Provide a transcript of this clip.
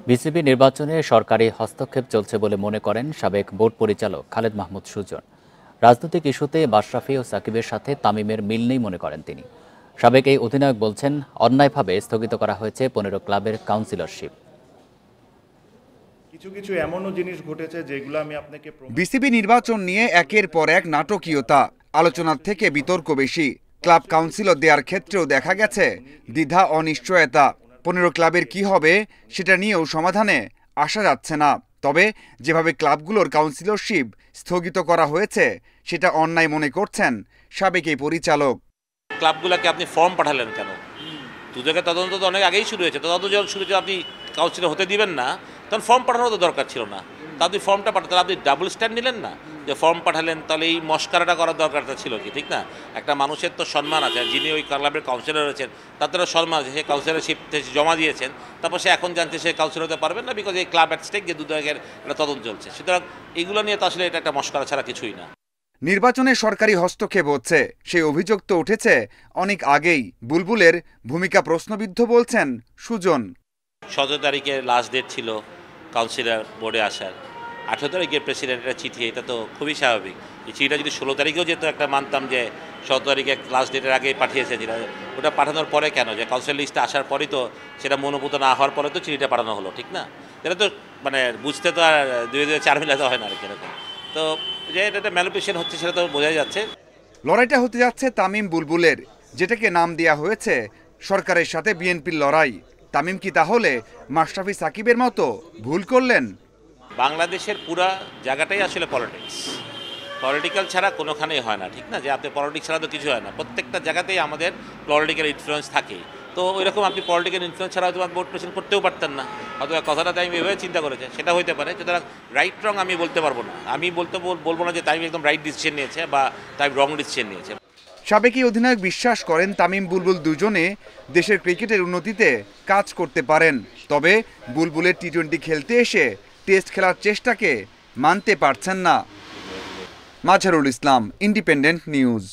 BCB নির্বাচনে সরকারি হস্তক্ষেপ চলছে বলে মনে করেন সাবেক বোর্ড পরিচালক খালেদ মাহমুদ সুজন। রাজনৈতিক ইস্যুতে মাশরাফি ও সাকিবের সাথে তামিমের মিল নেই মনে করেন তিনি। সাবেক এই অধিনায়ক বলছেন, অন্যায়ভাবে স্থগিত করা হয়েছে 15 ক্লাবের কাউন্সিলরশিপ। কিছু কিছু এমনও জিনিস ঘটেছে যেগুলো আমি আপনাকে বিসিবি নির্বাচন নিয়ে একের পর এক নাটকীয়তা, আলোচনার থেকে বিতর্ক বেশি। ক্লাব কাউন্সিলর দেওয়ার ক্ষেত্রেও দেখা গেছে দ্বিধা, অনিশ্চয়তা। 15 ক্লাবের কি হবে সেটা নিয়েও সমাধানে আসা যাচ্ছে না। তবে যেভাবে ক্লাবগুলোর কাউন্সিলরশিপ স্থগিত করা হয়েছে সেটা অন্যায় মনে করছেন সাবেক এই পরিচালক। ক্লাবগুলোকে আপনি ফর্ম পাঠালেন কেন? দুদকের তদন্ত তো অনেক আগেই শুরু হয়েছে। তদন্ত যখন শুরু হয়েছে আপনি কাউন্সিলর হতে দিবেন না, তখন ফর্ম পাঠানোর তো দরকার ছিল না। তা আপনি ফর্মটা পাঠাতে, আপনি ডাবল স্ট্যান্ড নিলেন না যে ফর্ম পাঠালেন, তাহলে এই মস্কারাটা করার দরকারটা ছিল কি? ঠিক না? একটা মানুষের তো সম্মান আছে, যিনি ওই ক্লাবের কাউন্সিলর রয়েছেন তার তো সম্মান আছে, সে কাউন্সিলরশিপ জমা দিয়েছেন, তারপর সে এখন জানছে সে কাউন্সিলর হতে পারবেন না, বিকজ এই ক্লাব অ্যাট স্টেক যে দুদকের একটা তদন্ত চলছে। সুতরাং এগুলো নিয়ে তো আসলে এটা একটা মস্কারা ছাড়া কিছুই না। নির্বাচনে সরকারি হস্তক্ষেপ হচ্ছে, সেই অভিযোগ তো উঠেছে অনেক আগেই। বুলবুলের ভূমিকা প্রশ্নবিদ্ধ বলছেন সুজন। 17 তারিখে লাস্ট ডেট ছিল কাউন্সিলর বোর্ডে আসার, 18 তারিখে প্রেসিডেন্টের চিঠি, এটা তো খুবই স্বাভাবিক। এই চিঠিটা যদি 16 তারিখেও যেত, একটা মানতাম যে 17 তারিখে লাস্ট ডেটের আগেই পাঠিয়েছে। ওটা পাঠানোর পরে কেন? যে কাউন্সিল লিস্টে আসার পরেই তো, সেটা মনোভূত না হওয়ার পরে তো চিঠিটা পাঠানো হলো, ঠিক না? এটা তো মানে বুঝতে তো আর 2-4 মিলাতে হয় না আর কি এরকম। তো যে এটা ম্যানিপুলেশন হচ্ছে সেটা তো বোঝাই যাচ্ছে। লড়াইটা হতে যাচ্ছে তামিম বুলবুলের, যেটাকে নাম দেয়া হয়েছে সরকারের সাথে বিএনপির লড়াই। তামিম কি তাহলে মাশরাফি সাকিবের মতো ভুল করলেন? বাংলাদেশের পুরা জায়গাটাই আসলে পলিটিক্স। পলিটিক্যাল ছাড়া কোনোখানেই হয় না, ঠিক না? যে আপনি পলিটিক্স ছাড়া তো কিছু হয় না। প্রত্যেকটা জায়গাতেই আমাদের পলিটিক্যাল ইনফ্লুয়েন্স থাকে। তো ওইরকম আপনি পলিটিক্যাল ইনফ্লুয়েন্স ছাড়া হয়তো বোর্ড প্রেসিডেন্ট করতেও পারতেন না, হয়তো কথাটা তাই এভাবে চিন্তা করেছে, সেটা হইতে পারে। সুতরাং রাইট রং আমি বলতে পারবো না। আমি বলবো না যে তাই একদম রাইট ডিসিশন নিয়েছে বা তাই রং ডিসিশন নিয়েছে। সাবেক এই অধিনায়ক বিশ্বাস করেন তামিম বুলবুল দুজনে দেশের ক্রিকেটের উন্নতিতে কাজ করতে পারেন। তবে বুলবুলের টি-20 খেলতে এসে টেস্ট খেলার চেষ্টাকে মানতে পারছেন না। Mazharul Islam, independent news.